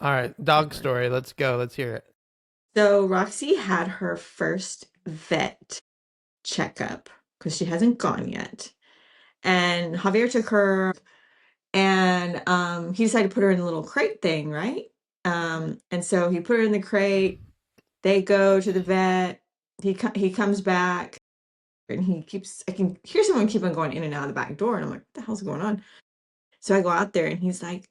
All right, dog story. Let's go. Let's hear it. So Roxy had her first vet checkup because she hasn't gone yet. And Javier took her and he decided to put her in a little crate thing, right? And so he put her in the crate. They go to the vet. He comes back and I can hear someone keep on going in and out of the back door. And I'm like, what the hell's going on? So I go out there and he's like,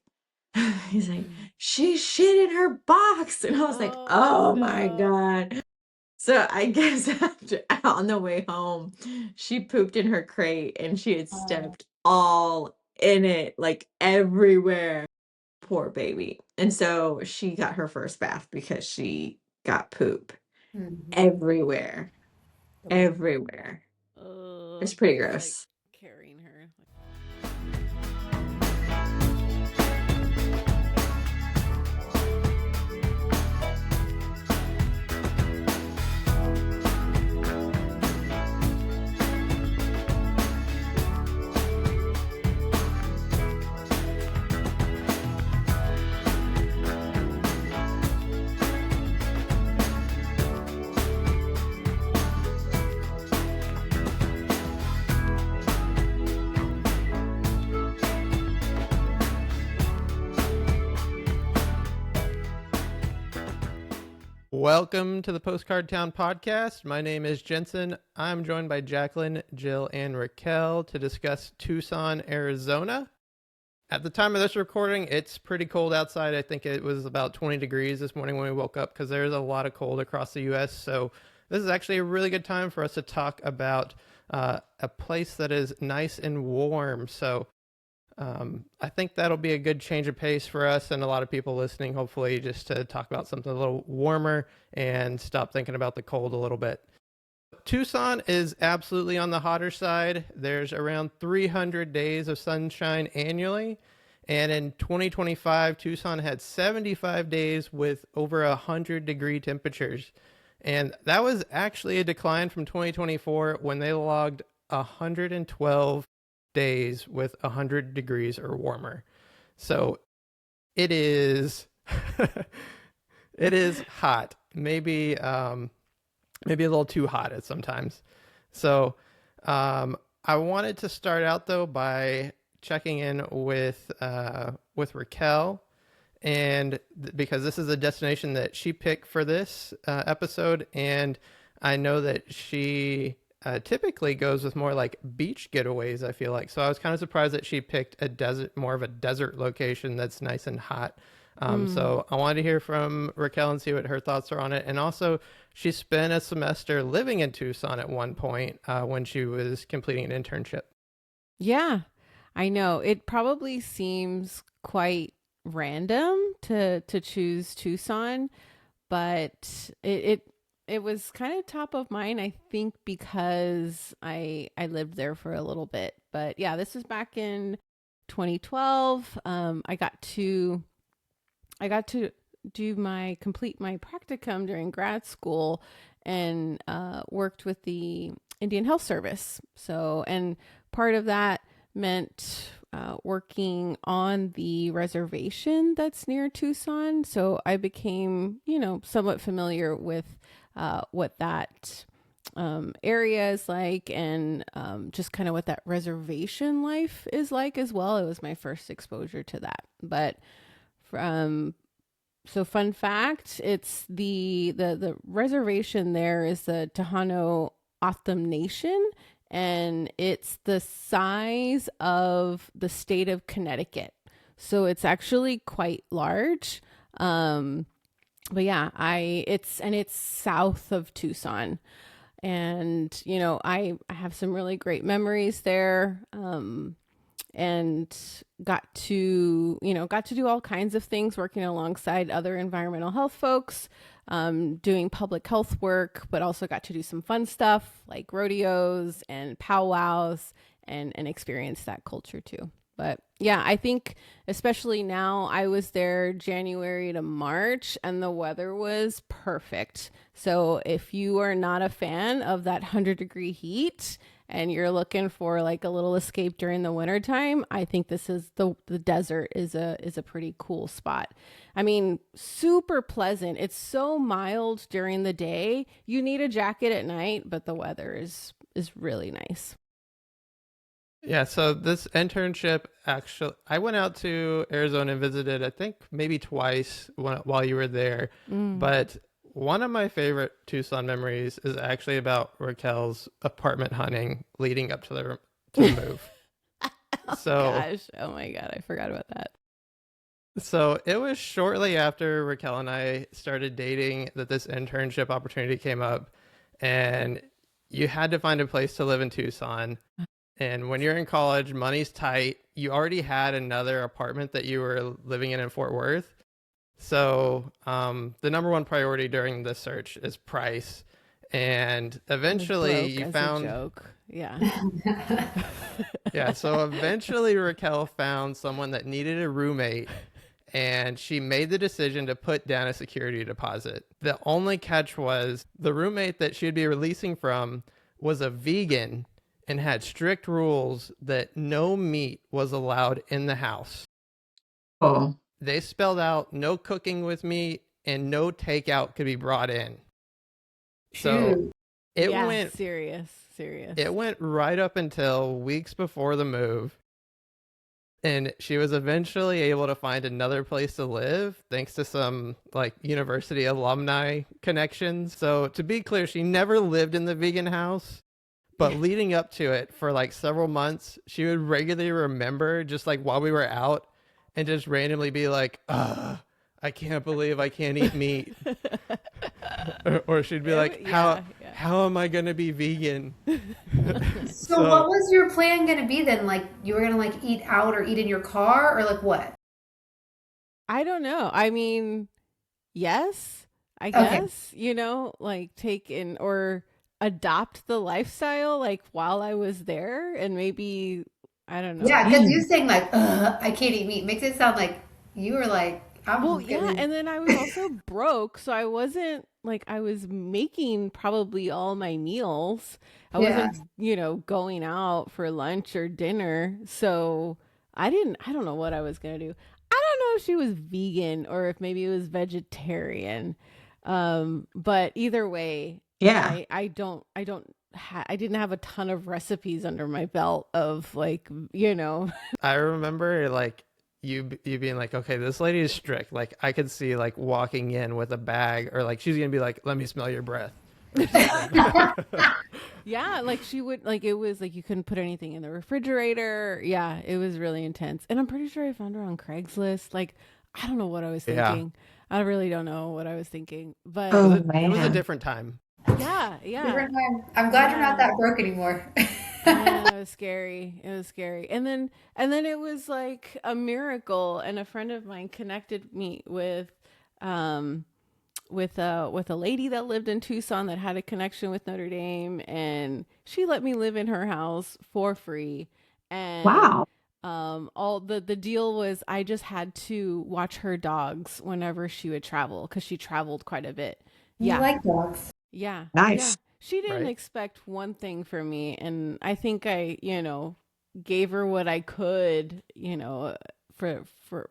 he's like, Mm. she shit in her box. And I was like, Oh oh my no. God. So I guess after on the way home, she pooped in her crate and she had Oh. stepped all in it, like everywhere. Poor baby. And so she got her first bath because she got poop Mhm. everywhere. Oh. Everywhere. It's Ugh. pretty Just like gross. carrying her. Welcome to the Postcard Town podcast. My name is Jensen. I'm joined by Jacqueline, Jill, and Raquel to discuss Tucson, Arizona. At the time of this recording, it's pretty cold outside. I think it was about 20 degrees this morning when we woke up because there's a lot of cold across the U.S. So this is actually a really good time for us to talk about a place that is nice and warm. So I think that'll be a good change of pace for us and a lot of people listening, hopefully, just to talk about something a little warmer and stop thinking about the cold a little bit. Tucson is absolutely on the hotter side. There's around 300 days of sunshine annually. And in 2025, Tucson had 75 days with over 100-degree temperatures. And that was actually a decline from 2024 when they logged 112 days with 100 degrees or warmer. So it is it is hot. Maybe a little too hot at sometimes. So I wanted to start out though by checking in with Raquel, and because this is a destination that she picked for this episode, and I know that she typically goes with more like beach getaways. I feel like so I was kind of surprised that she picked a desert, more of a desert location that's nice and hot. Mm. So I wanted to hear from Raquel and see what her thoughts are on it, and also she spent a semester living in Tucson at one point when she was completing an internship. Yeah, I know. It probably seems quite random to choose Tucson, but it was kind of top of mind, I think, because I lived there for a little bit. But yeah, this was back in 2012. I got to do my complete my practicum during grad school and worked with the Indian Health Service. So, and part of that meant working on the reservation that's near Tucson. So I became, somewhat familiar with what that area is like and just kind of what that reservation life is like as well. It was my first exposure to that. But from so fun fact, it's the reservation there is the Tejano Otham Nation, and it's the size of the state of Connecticut. So it's actually quite large. Um, but yeah, it's south of Tucson, and I have some really great memories there. And got to do all kinds of things working alongside other environmental health folks, doing public health work, but also got to do some fun stuff like rodeos and powwows and experience that culture too. But yeah, I think especially now, I was there January to March and the weather was perfect. So if you are not a fan of that 100-degree heat and you're looking for like a little escape during the wintertime, I think this is the desert is a pretty cool spot. I mean, super pleasant. It's so mild during the day. You need a jacket at night, but the weather is really nice. Yeah, so this internship actually, I went out to Arizona and visited, I think maybe twice while you were there. But one of my favorite Tucson memories is actually about Raquel's apartment hunting leading up to the move. So, Gosh, oh my God, I forgot about that. so it was shortly after Raquel and I started dating that this internship opportunity came up, and you had to find a place to live in Tucson. And when you're in college, money's tight. You already had another apartment that you were living in Fort Worth. So the number one priority during the search is price. And eventually Broke you as a found, joke. Yeah. yeah, so eventually Raquel found someone that needed a roommate, and she made the decision to put down a security deposit. The only catch was the roommate that she'd be releasing from was a vegan and had strict rules that no meat was allowed in the house. Oh, They spelled out no cooking with meat and no takeout could be brought in. So Shoot. it Yeah, went serious. it went right up until weeks before the move. And she was eventually able to find another place to live thanks to some like university alumni connections. So to be clear, she never lived in the vegan house. But leading up to it for like several months, she would regularly remember just like while we were out and just randomly be like, I can't believe I can't eat meat. or she'd be like, how am I going to be vegan? So what was your plan going to be then? Like you were going to like eat out or eat in your car or like what? I don't know. I mean, yes, I Okay. guess, like take in or adopt the lifestyle like while I was there, and maybe I don't know. Yeah, because you saying like, I can't eat meat makes it sound like you were like, Well, I'm yeah, gonna. and then I was also broke, so I wasn't like I was making probably all my meals. I Yeah. wasn't, going out for lunch or dinner. So I don't know what I was gonna do. I don't know if she was vegan or if maybe it was vegetarian. But either way, yeah. I didn't have a ton of recipes under my belt of like, I remember like you being like, okay, this lady is strict. Like I could see like walking in with a bag or like she's going to be like, let me smell your breath. Yeah, like she would like it was like you couldn't put anything in the refrigerator. Yeah, it was really intense. And I'm pretty sure I found her on Craigslist. Like I don't know what I was Yeah. thinking. I really don't know what I was thinking. But Oh, It was a man. different time. yeah. Different time. I'm glad you're not that broke anymore. Yeah, it was scary. It was scary. And then it was like a miracle, and a friend of mine connected me um with a lady that lived in Tucson that had a connection with Notre Dame, and she let me live in her house for free. And Wow. all the deal was I just had to watch her dogs whenever she would travel because she traveled quite a bit. You Yeah. like dogs. Yeah. Yeah. Nice. She didn't Right. expect one thing from me, and I think I, gave her what I could, for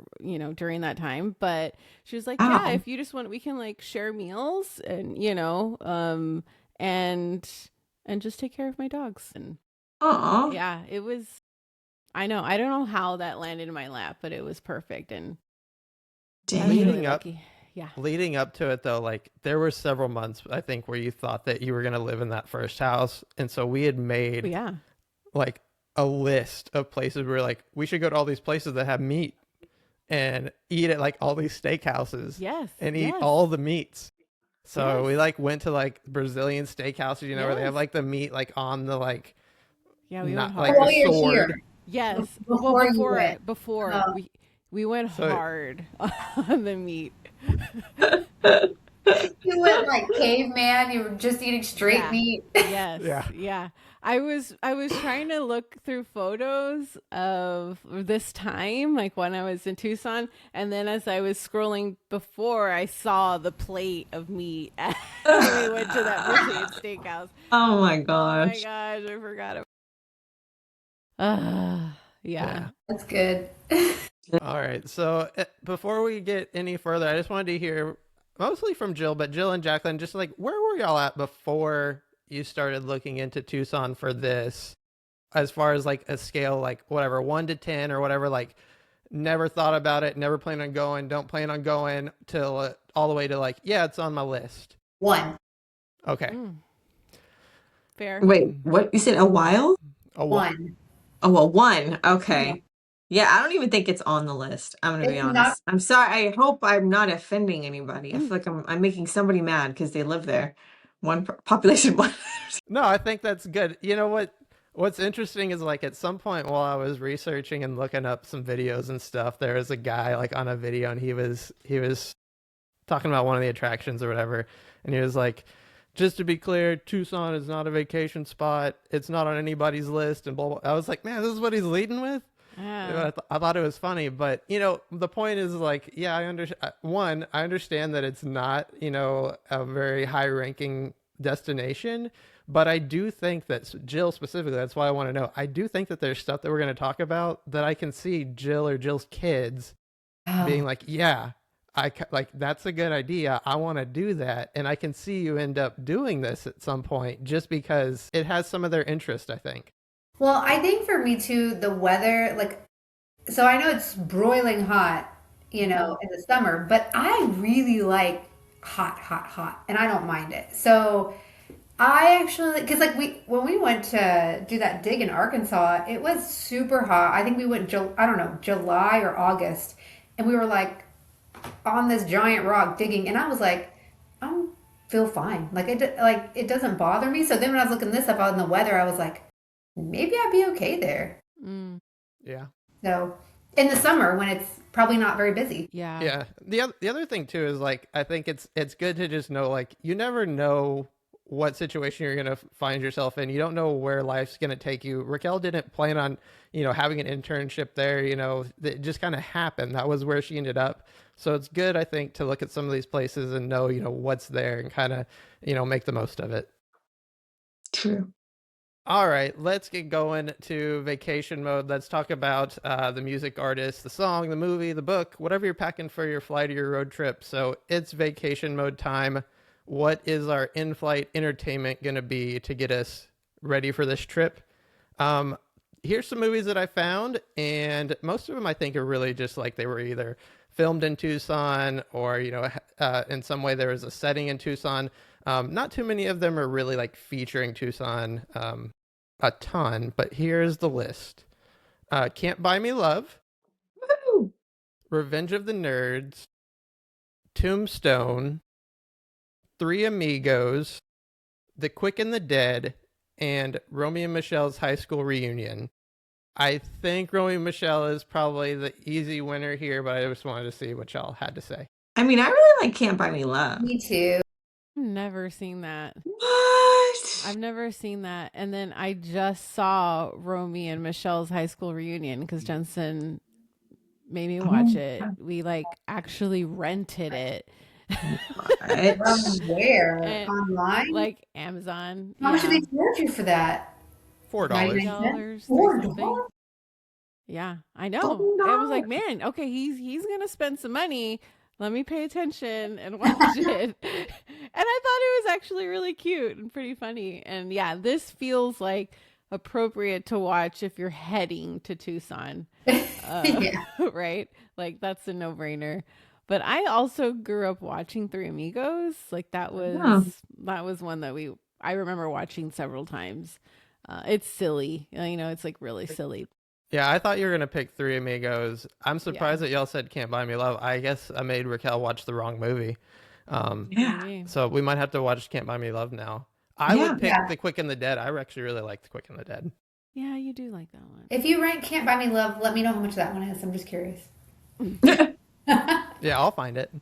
during that time. But she was like, "Yeah, Wow. if you just want, we can like share meals and and just take care of my dogs." And Aw. yeah, it was. I know. I don't know how that landed in my lap, but it was perfect, and I was Dang. really lucky. Yeah. Leading up to it though, like there were several months I think where you thought that you were going to live in that first house. And so we had made But yeah. like a list of places where like we should go to all these places that have meat and eat at like all these steakhouses Yes. and eat Yes. all the meats. So Yes. we like went to like Brazilian steakhouses, where they have Yes. like the meat like on the like Yeah, we not went like hard. While the you're sword. here. Yes. Before Well, you went. before Oh. we went So- hard on the meat. You went like caveman. You were just eating straight Yeah. meat. Yes. Yeah. Yeah. I was trying to look through photos of this time, like when I was in Tucson, and then as I was scrolling before, I saw the plate of meat when we went to that Brazilian steakhouse. Oh my Oh my gosh. gosh, I forgot Yeah. That's good. All right. So before we get any further, I just wanted to hear mostly from Jill, but Jill and Jacqueline, just like where were y'all at before you started looking into Tucson for this? As far as like a scale, like whatever, 1 to 10 or whatever, like never thought about it, never plan on going, don't plan on going till all the way to like, yeah, it's on my list. 1. Okay. Fair. Wait, what? You said a while? A 1. Oh, a 1. Okay. Yeah, I don't even think it's on the list. I'm gonna be It's honest. not- I'm sorry. I hope I'm not offending anybody. I feel like I'm making somebody mad because they live there. Population 1. No, I think that's good. You know what's interesting is like at some point while I was researching and looking up some videos and stuff, there was a guy like on a video and he was talking about one of the attractions or whatever, and he was like, just to be clear, Tucson is not a vacation spot. It's not on anybody's list and blah blah. I was like, man, this is what he's leading with. I thought it was funny, but you know, the point is like, yeah, I understand that it's not, you know, a very high ranking destination, but I do think that Jill specifically, that's why I want to know. I do think that there's stuff that we're going to talk about that I can see Jill or Jill's kids being like, yeah, like that's a good idea. I want to do that, and I can see you end up doing this at some point just because it has some of their interest, I think. Well, I think for me too, the weather, like, so I know it's broiling hot, you know, in the summer, but I really like hot, hot, hot, and I don't mind it. So I actually, because like when we went to do that dig in Arkansas, it was super hot. I think we went, I don't know, July or August, and we were like on this giant rock digging, and I was like, I feel fine. Like it doesn't bother me. So then when I was looking this up on the weather, I was like, maybe I'd be okay there. Yeah. So in the summer when it's probably not very busy. Yeah. Yeah. The other thing too is like I think it's good to just know like you never know what situation you're going to find yourself in. You don't know where life's going to take you. Raquel didn't plan on, you know, having an internship there, you know, it just kind of happened. That was where she ended up. So it's good, I think, to look at some of these places and know, you know, what's there and kind of, you know, make the most of it. True. All right, let's get going to vacation mode. Let's talk about the music artist, the song, the movie, the book, whatever you're packing for your flight or your road trip. So it's vacation mode time. What is our in-flight entertainment going to be to get us ready for this trip? Here's some movies that I found, and most of them I think are really just like they were either filmed in Tucson or, you know, in some way there was a setting in Tucson. Not too many of them are really like featuring Tucson a ton, but here's the list. Can't Buy Me Love, Woo! Revenge of the Nerds, Tombstone, Three Amigos, The Quick and the Dead, and Romeo and Michelle's high school reunion. I think Romeo and Michelle is probably the easy winner here, but I just wanted to see what y'all had to say. I mean, I really like Can't Buy Me Love. Me too. Never seen that. What? I've never seen that. And then I just saw Romy and Michelle's high school reunion because Jensen made me watch it. We like actually rented it. What? Where? And, Online? like Amazon. How much did they charge you for that? $4. $4. $4? Yeah, I know. I was like, man, okay, he's gonna spend some money. Let me pay attention and watch it. And I thought it was actually really cute and pretty funny. And yeah, this feels like appropriate to watch if you're heading to Tucson. Yeah. Right? Like that's a no-brainer. But I also grew up watching Three Amigos. Like that was one that I remember watching several times. It's silly. You know, it's like really silly. Yeah, I thought you were going to pick Three Amigos. I'm surprised that y'all said Can't Buy Me Love. I guess I made Raquel watch the wrong movie. Yeah. So we might have to watch Can't Buy Me Love now. I would pick The Quick and the Dead. I actually really like The Quick and the Dead. Yeah, you do like that one. If you rank Can't Buy Me Love, let me know how much that one is. I'm just curious. Yeah, I'll find it.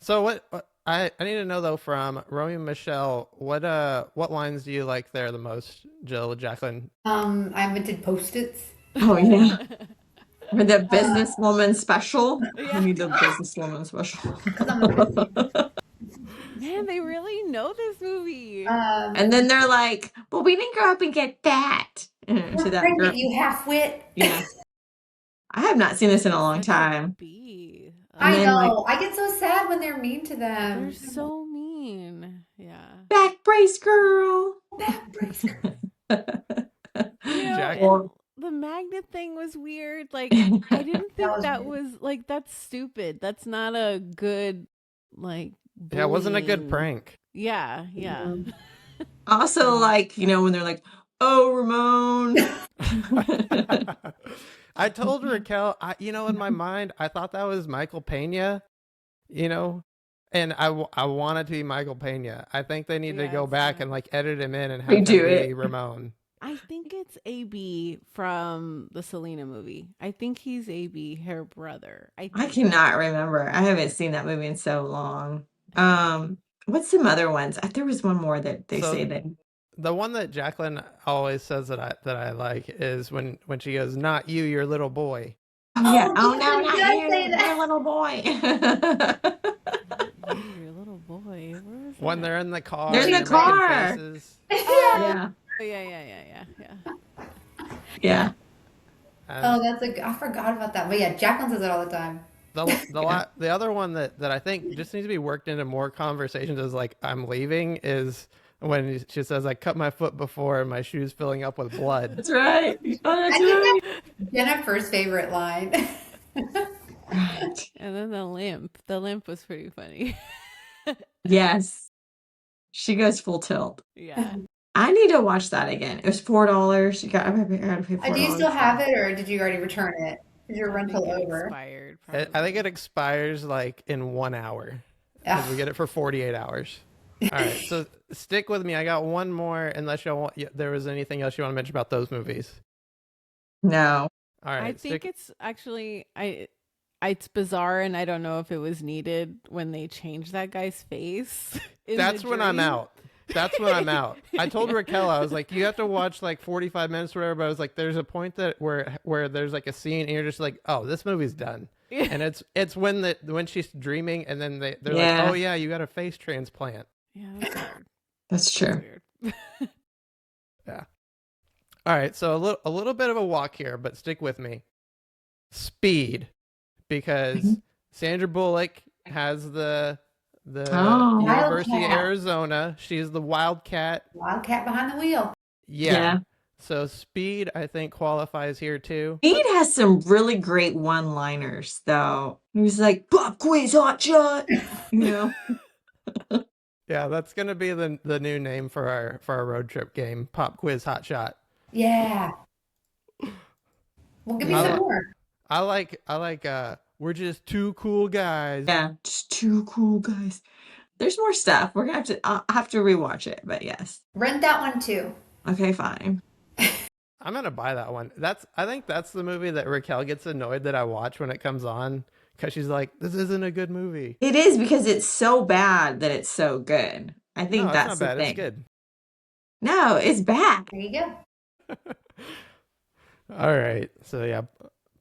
So what I need to know though from Romeo and Michelle, what lines do you like there the most, Jill, Jacqueline? I invented Post-its. Oh yeah. Or the businesswoman special. We need the businesswoman special. Man, they really know this movie. And then they're like, "Well, we didn't grow up and get that." to that Bring girl. it, you half-wit. Yeah. I have not seen this in a long Such a time. bee. And I then like know. I get so sad when they're mean to them. They're so mean. Yeah. back brace girl. Back brace. You know, Jack- and the magnet thing was weird. Like, I didn't think was that weird. was like, that's stupid. That's not a good, like, Yeah, it wasn't a good bullying. prank. Yeah, yeah. Also, like, when they're like, "Oh, Ramon." I told Raquel, in my mind, I thought that was Michael Pena, and I want it to be Michael Pena. I think they need to Yeah, go it's back not. and like edit him in and have him Redo be it. Ramon. I think it's AB from the Selena movie. I think he's AB, her brother. I think. cannot remember. I haven't seen that movie in so long. What's some other ones? There was one more that they So- say that. The one that Jacqueline always says that I like is when she goes, "Not you, your little boy." Oh yeah. Oh, Oh no, you not did you, say that. your little boy. Your little boy. Where was When that? they're in the car, They're in and the they're making car. faces. Yeah. Oh, yeah. Yeah. And Oh, I forgot about that. But yeah, Jacqueline says it all the time. the other one that I think just needs to be worked into more conversations is like, "I'm leaving," is when she says, "I cut my foot before and my shoe's filling up with blood." That's right. Oh, that's I think right. that's Jennifer's favorite line. Right. And then the limp. The limp was pretty funny. Yes. She goes full tilt. Yeah. I need to watch that again. It was $4. I gotta pay $4. Do you still have it, or did you already return it? Is your I think rental it over? expired. I think probably. it expires like in 1 hour because we Ugh. get it for 48 hours. All right, so stick with me. I got one more, unless there was anything else you want to mention about those movies. No. All right, I think it's actually it's bizarre, and I don't know if it was needed when they changed that guy's face. That's when I'm out. That's when I'm out. I told Raquel, I was like, you have to watch like 45 minutes or whatever, but I was like, there's a point that where there's like a scene and you're just like, oh, this movie's done. And it's when she's dreaming and then they're Yeah. like, oh yeah, you got a face transplant. Yeah, that's weird. That's That's true. weird. Yeah. All right, so a little bit of a walk here, but stick with me. Speed, because Sandra Bullock has the Oh. University of Wildcat. Arizona. She's the Wildcat. Wildcat behind the wheel. Yeah. So Speed, I think, qualifies here too. Speed has some really great one-liners, though. He was like, "Pop quiz, hot shot." Yeah, that's gonna be the new name for our road trip game. Pop quiz hot shot. Yeah. Well, give me I some like- more. I like we're just two cool guys. Yeah, just two cool guys. There's more stuff. We're gonna I'll have to rewatch it, but yes. Rent that one too. Okay, fine. I'm gonna buy that one. I think that's the movie that Raquel gets annoyed that I watch when it comes on because she's like, this isn't a good movie. It is because it's so bad that it's so good. I think No, it's that's not the bad. thing. It's good. No, it's bad. There you go. All right. So yeah,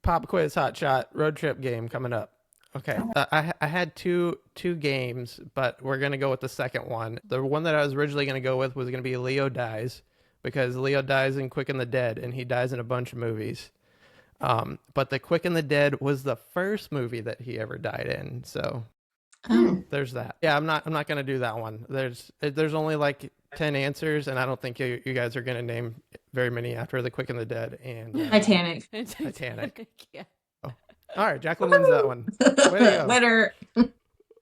pop quiz hot shot road trip game coming up. Okay. I had two games, but we're gonna go with the second one. The one that I was originally gonna go with was gonna be Leo Dies, because Leo dies in Quick and the Dead, and he dies in a bunch of movies. But the Quick and the Dead was the first movie that he ever died in. So Oh. there's that. Yeah, I'm not gonna do that one. There's only like 10 answers, and I don't think you guys are gonna name very many after the Quick and the Dead and Titanic. Titanic. Yeah. All right, Jacqueline wins that one. Way to go. Winner.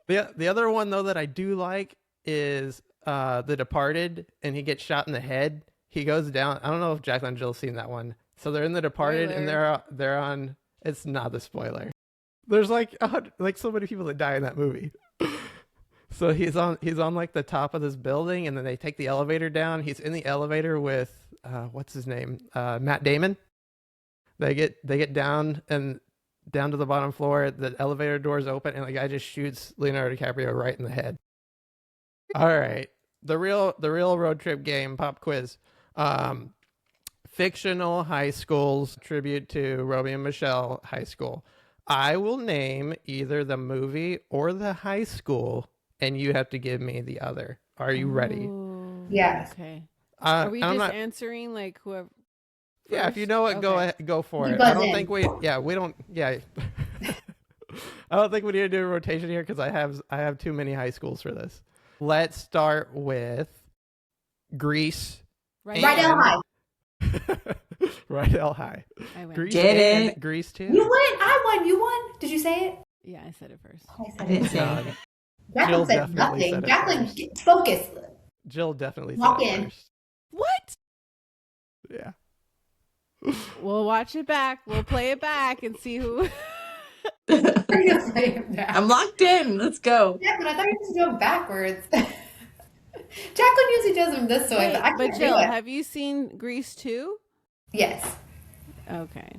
The other one though that I do like is The Departed, and he gets shot in the head. He goes down. I don't know if Jacqueline and Jill's seen that one. So they're in The Departed, and they're on. It's not the spoiler. There's like so many people that die in that movie. So he's on like the top of this building, and then they take the elevator down. He's in the elevator with what's his name, Matt Damon. They get down to the bottom floor. The elevator doors open, and the guy just shoots Leonardo DiCaprio right in the head. All right, the real road trip game pop quiz. Fictional high schools tribute to Romeo and Michelle High School. I will name either the movie or the high school, and you have to give me the other. Are you ready? Ooh, Yes. Okay. I'm Are we just not- answering like whoever? Yeah, if you first? know it, go Okay. ahead, go for You it. I buzz don't in. think we don't I don't think we need to do a rotation here because I have too many high schools for this. Let's start with Greece. Right. Rydell and High. Rydell High. I win. Greece Get and it. Greece too. You won. I won. You won. Did you say it? Yeah, I said it first. I I said didn't it. say No, anything. Jacqueline Jill said definitely nothing. said it Jacqueline, first. focus. Jill definitely Walk said it in. first. What? Yeah. We'll watch it back. We'll play it back and see who. Are you gonna say it now? I'm locked in. Let's go. Jacqueline, I thought you were supposed to do it backwards. Jacqueline usually does them this way, Wait, but I but can't Jill, do it. have you seen Grease 2? Yes. Okay. I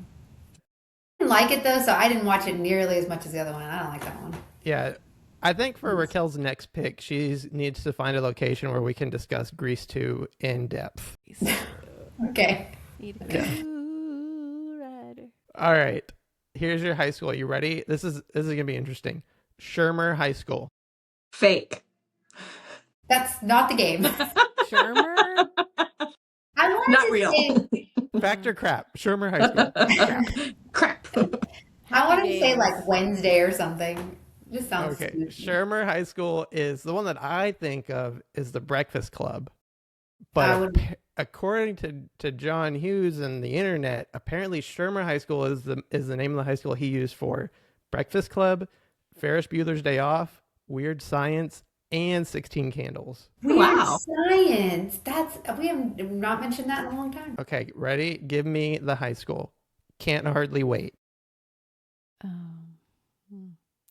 didn't like it though, so I didn't watch it nearly as much as the other one. I don't like that one. Yeah. I think for Raquel's next pick, she needs to find a location where we can discuss Grease 2 in depth. Okay. Rider. All right. Here's your high school. You ready? This is gonna be interesting. Shermer High School. Fake. That's not the game. Shermer? I wanted Not to real. say Fact or crap? Shermer High School. Crap. I wanted to say Games. like Wednesday or something. Just sounds Okay. stupid. Shermer High School is the one that I think of is the Breakfast Club. I But would- according to John Hughes and the internet, apparently Shermer High School is the name of the high school he used for Breakfast Club, Ferris Bueller's Day Off, Weird Science, and 16 Candles. Weird Wow. science. We have not mentioned that in a long time. Okay, ready? Give me the high school. Can't hardly wait.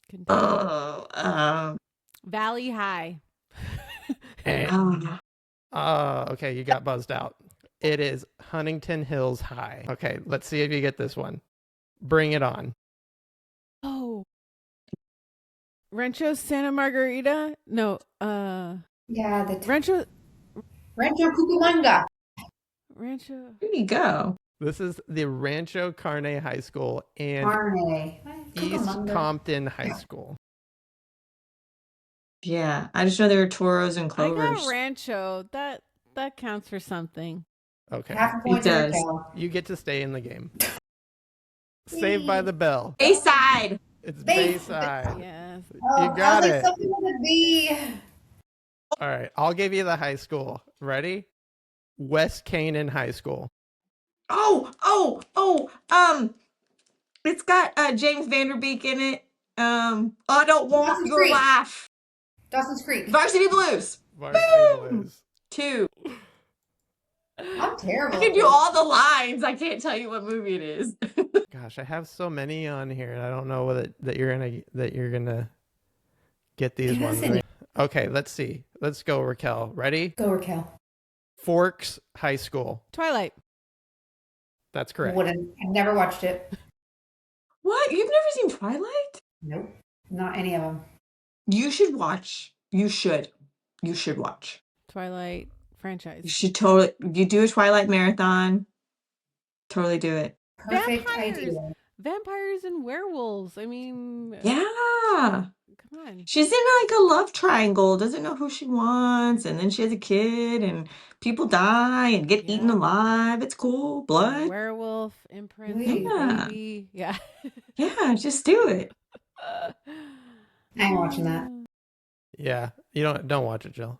Continue. Oh, Valley High. And, okay, you got buzzed out. It is Huntington Hills High. Okay, let's see if you get this one. Bring it on. Oh. Rancho Santa Margarita? No, Yeah, the Rancho. Rancho Cucamonga. Rancho. there you go. This is the Rancho Carne High School and Carne. East Cucamonga. Compton High School. Yeah, I just know there were toros and I clovers. got Rancho. That counts for something. Okay, Half a point It to does. Raquel. you get to stay in the game. Saved by the Bell. A-side. It's Bay- Bayside. Yes. Oh, You got I was it. like, something with a B. All right, I'll give you the high school. Ready? West Canaan High School. It's got James Vanderbeek in it. I don't want Dawson's your Creek. life. Dawson's Creek. Varsity Blues. Varsity Boom! Blues. 2. I'm terrible. I can do all the lines. I can't tell you what movie it is. Gosh, I have so many on here, and I don't know that you're gonna get these ones Doesn't right. Okay, let's see. Let's go, Raquel. Ready? Go Raquel. Forks High School. Twilight. That's correct. I've never watched it. What? You've never seen Twilight? Nope. Not any of them. You should watch. You should watch. Twilight You franchise. should totally. You do a Twilight marathon. Totally do it. Perfect Vampires. idea. Vampires and werewolves. I mean, Yeah. come on. She's in like a love triangle, doesn't know who she wants, and then she has a kid, and people die and get eaten Yeah. alive. It's cool. Blood. Werewolf imprint. Yeah. Baby. Yeah. Yeah, just do it. I ain't watching that. Yeah, you don't watch it, Jill.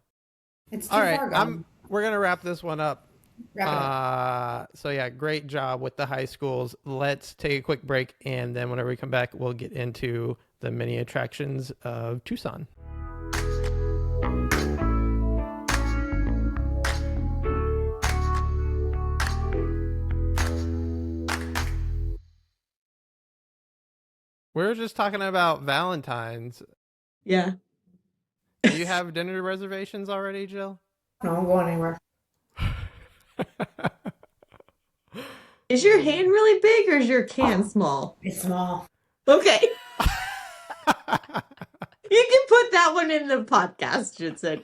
It's too All right, far gone. we're gonna wrap this one up. Wrap it up. So yeah, great job with the high schools. Let's take a quick break, and then whenever we come back, we'll get into the many attractions of Tucson. We were just talking about Valentine's. Yeah. Do you have dinner reservations already, Jill? No, I'm going anywhere. Is your hand really big or is your can small? It's small. Okay. You can put that one in the podcast, Jensen.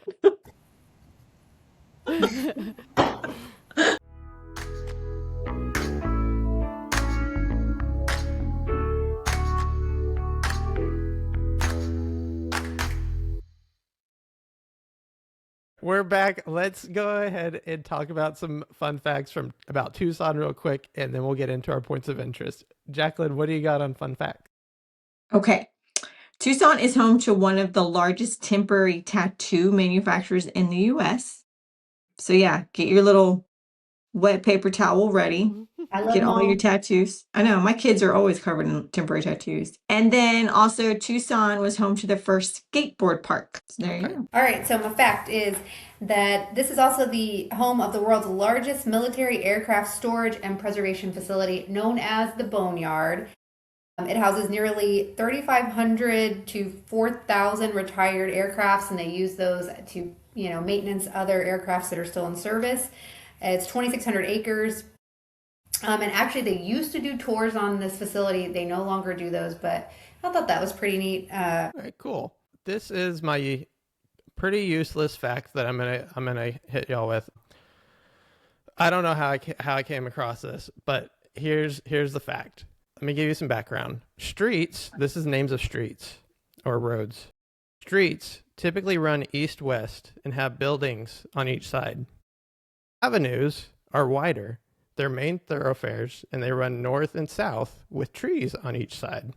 We're back. Let's go ahead and talk about some fun facts about Tucson real quick, and then we'll get into our points of interest. Jacqueline, what do you got on fun facts? Okay. Tucson is home to one of the largest temporary tattoo manufacturers in the US. So yeah, get your little wet paper towel ready. I love Get all your mom. tattoos. I know, my kids are always covered in temporary tattoos. And then also Tucson was home to the first skateboard park. So there you go. All right, so my fact is that this is also the home of the world's largest military aircraft storage and preservation facility, known as the Boneyard. It houses nearly 3,500 to 4,000 retired aircrafts, and they use those to, maintenance other aircrafts that are still in service. It's 2,600 acres. And actually, they used to do tours on this facility. They no longer do those, but I thought that was pretty neat. All right, cool. This is my pretty useless fact that I'm gonna hit y'all with. I don't know how I came across this, but here's the fact. Let me give you some background. Streets. This is names of streets or roads. Streets typically run east-west and have buildings on each side. Avenues are wider. They're main thoroughfares, and they run north and south with trees on each side.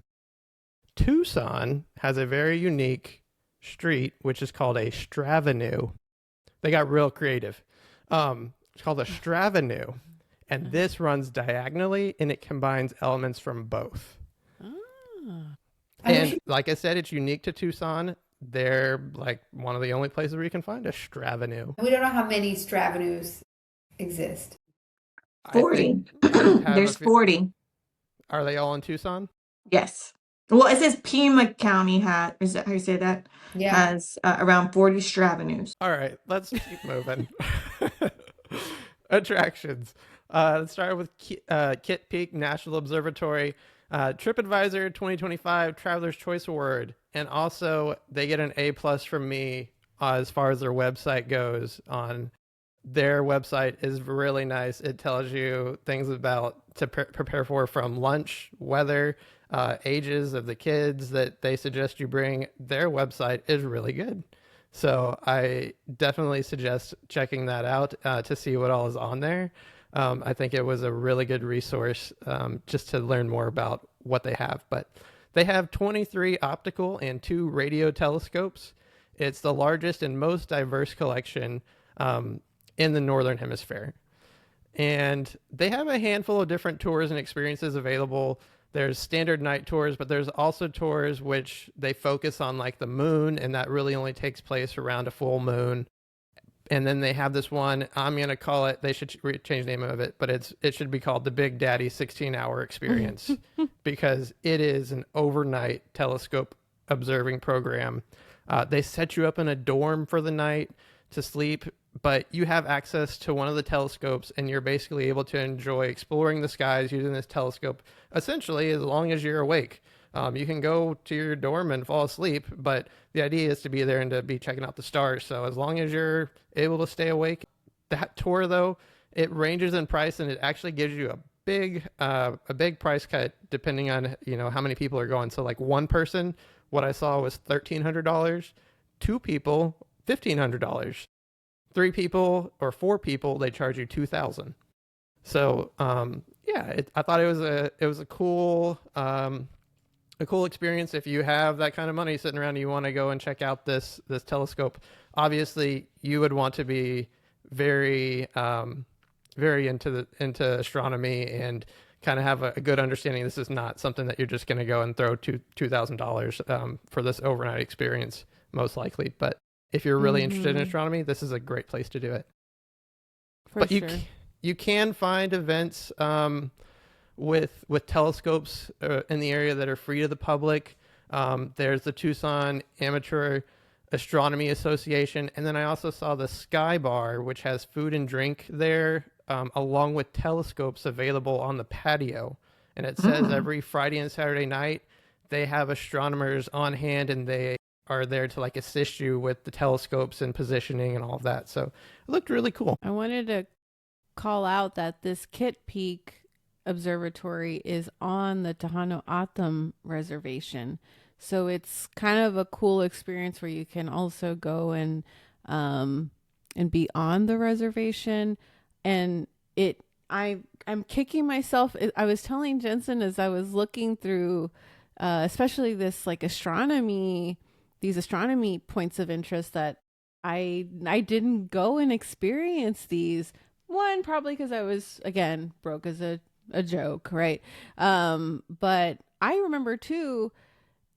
Tucson has a very unique street, which is called a stravenue. They got real creative. It's called a stravenue, and this runs diagonally, and it combines elements from both. And like I said, it's unique to Tucson. They're like one of the only places where you can find a stravenue. We don't know how many stravenues exist. 40. There's 40. Are they all in Tucson? Yes. Well, it says Pima County is that how you say that? Yeah. Has around 40 stravenues. All right, let's keep moving. Attractions. Let's start with Kitt Peak National Observatory. TripAdvisor 2025 Traveler's Choice Award. And also, they get an A+ from me as far as their website goes. On their website is really nice. It tells you things about to prepare for, from lunch, weather, ages of the kids that they suggest you bring. Their website is really good. So I definitely suggest checking that out to see what all is on there. I think it was a really good resource just to learn more about what they have. But they have 23 optical and 2 radio telescopes. It's the largest and most diverse collection in the Northern Hemisphere. And they have a handful of different tours and experiences available. There's standard night tours, but there's also tours which they focus on like the moon, and that really only takes place around a full moon. And then they have this one, I'm going to call it, they should change the name of it, but it should be called the Big Daddy 16-hour experience because it is an overnight telescope observing program. They set you up in a dorm for the night to sleep, but you have access to one of the telescopes, and you're basically able to enjoy exploring the skies using this telescope, essentially, as long as you're awake. You can go to your dorm and fall asleep, but the idea is to be there and to be checking out the stars. So as long as you're able to stay awake, that tour, though, it ranges in price, and it actually gives you a big price cut depending on, how many people are going. So like one person, what I saw was $1,300, 2 people, $1,500, 3 people or 4 people, they charge you $2,000. So I thought it was a cool experience. If you have that kind of money sitting around and you want to go and check out this telescope, obviously you would want to be very very into astronomy and kind of have a good understanding. This is not something that you're just going to go and throw $2,000 for this overnight experience, most likely. But if you're really interested in astronomy, this is a great place to do it. But you can find events with telescopes in the area that are free to the public. There's the Tucson Amateur Astronomy Association, and then I also saw the Sky Bar, which has food and drink there, along with telescopes available on the patio. And it says every Friday and Saturday night they have astronomers on hand, and they are there to like assist you with the telescopes and positioning and all of that. So it looked really cool. I wanted to call out that this Kitt Peak Observatory is on the Tohono O'odham Reservation. So it's kind of a cool experience where you can also go and and be on the reservation. And I'm kicking myself. I was telling Jensen as I was looking through, especially this like these astronomy points of interest, that I didn't go and experience these. One, probably because I was, again, broke as a joke, right? But I remember too,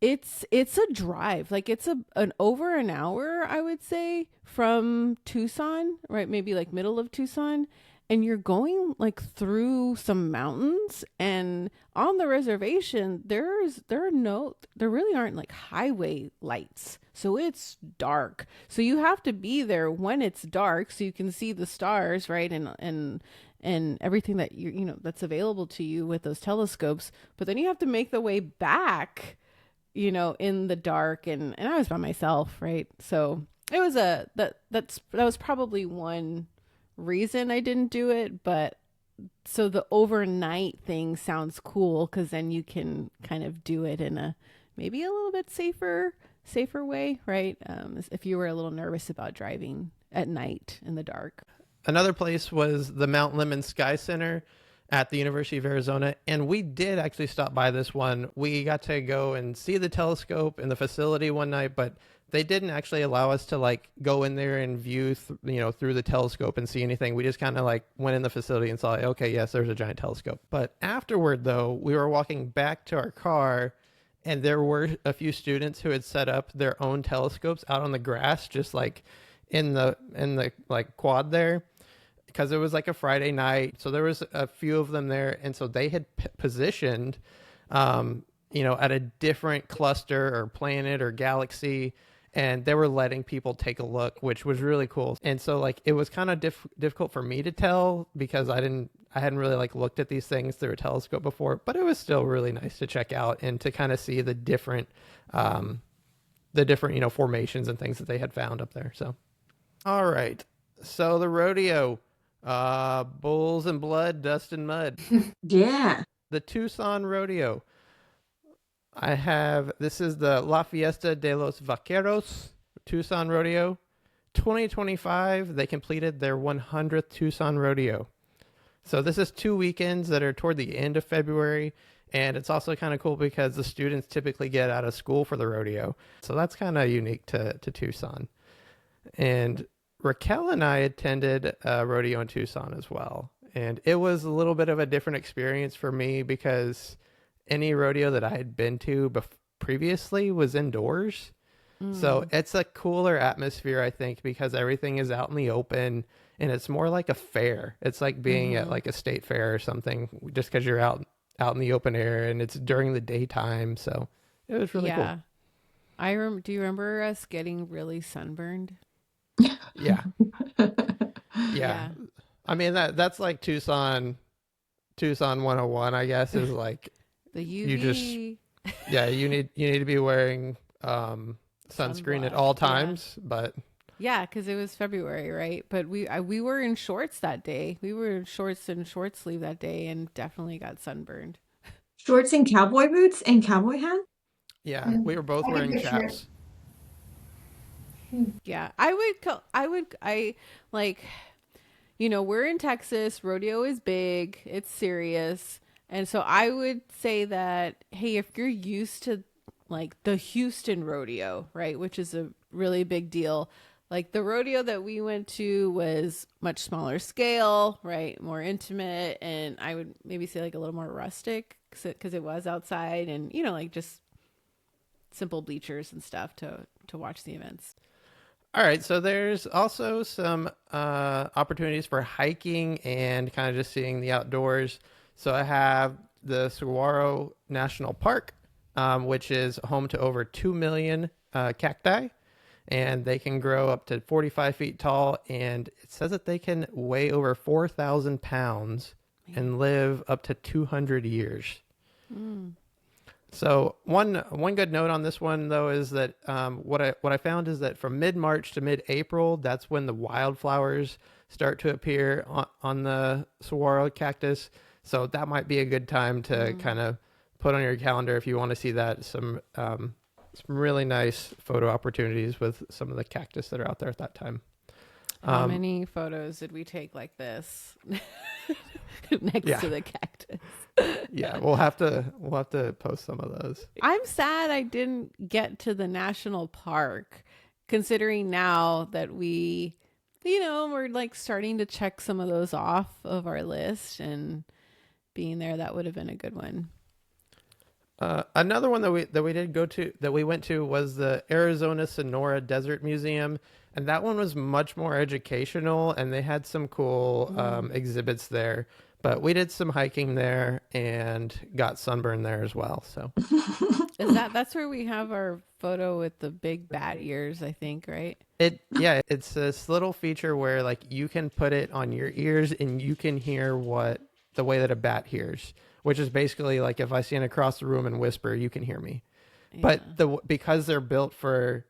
it's a drive. Like it's an over an hour, I would say, from Tucson, right? Maybe like middle of Tucson. And you're going like through some mountains, and on the reservation, there really aren't like highway lights. So it's dark. So you have to be there when it's dark so you can see the stars, right? And everything that that's available to you with those telescopes. But then you have to make the way back, in the dark, and I was by myself, right? So it was that was probably one reason I didn't do it. But so the overnight thing sounds cool, because then you can kind of do it in a maybe a little bit safer way, right? If you were a little nervous about driving at night in the dark. Another place was the Mount Lemmon Sky Center at the University of Arizona, and we did actually stop by this one. We got to go and see the telescope in the facility one night, but they didn't actually allow us to like go in there and view through the telescope and see anything. We just kind of like went in the facility and saw, okay, yes, there's a giant telescope. But afterward, though, we were walking back to our car, and there were a few students who had set up their own telescopes out on the grass, just like in the like quad there, because it was like a Friday night. So there was a few of them there, and so they had positioned at a different cluster or planet or galaxy, and they were letting people take a look, which was really cool. And so like it was kind of difficult for me to tell, because I hadn't really like looked at these things through a telescope before, but it was still really nice to check out and to kind of see the different formations and things that they had found up there. So all right, so the rodeo, bulls and blood, dust and mud. Yeah. The Tucson Rodeo. This is the La Fiesta de los Vaqueros Tucson Rodeo. 2025, they completed their 100th Tucson Rodeo. So this is 2 weekends that are toward the end of February. And it's also kind of cool because the students typically get out of school for the rodeo. So that's kind of unique to Tucson. And Raquel and I attended a rodeo in Tucson as well. And it was a little bit of a different experience for me, because any rodeo that I had been to previously was indoors. So it's a cooler atmosphere, I think, because everything is out in the open, and it's more like a fair. It's like being at like a state fair or something, just because you're out in the open air, and it's during the daytime. So it was really cool. Do you remember us getting really sunburned? Yeah. Yeah. I mean, that's like Tucson 101, I guess, is like the UV. You need to be wearing sunscreen at all times. Yeah. But yeah, because it was February, right? But we were in shorts that day. We were in shorts and short sleeve that day, and definitely got sunburned. Shorts and cowboy boots and cowboy hat. Yeah, we were both wearing chaps. Yeah, we're in Texas. Rodeo is big. It's serious. And so I would say that, hey, if you're used to like the Houston rodeo, right, which is a really big deal, like the rodeo that we went to was much smaller scale, right, more intimate, and I would maybe say like a little more rustic, because it was outside, and like just simple bleachers and stuff to watch the events. All right, so there's also some opportunities for hiking and kind of just seeing the outdoors. So I have the Saguaro National Park, which is home to over 2 million cacti, and they can grow up to 45 feet tall, and it says that they can weigh over 4,000 pounds and live up to 200 years. So one good note on this one, though, is that what I found is that from mid-March to mid-April, that's when the wildflowers start to appear on the saguaro cactus. So that might be a good time to kind of put on your calendar if you want to see that. Some really nice photo opportunities with some of the cactus that are out there at that time. How many photos did we take like this next to the cactus? Yeah, we'll have to post some of those. I'm sad I didn't get to the national park, considering now that we're like starting to check some of those off of our list, and being there, that would have been a good one. Another one that we went to was the Arizona Sonora Desert Museum, and that one was much more educational, and they had some cool exhibits there. But we did some hiking there and got sunburned there as well. So that's where we have our photo with the big bat ears, I think, right? It's this little feature where like you can put it on your ears and you can hear the way that a bat hears, which is basically like if I stand across the room and whisper, you can hear me. Yeah. But because they're built for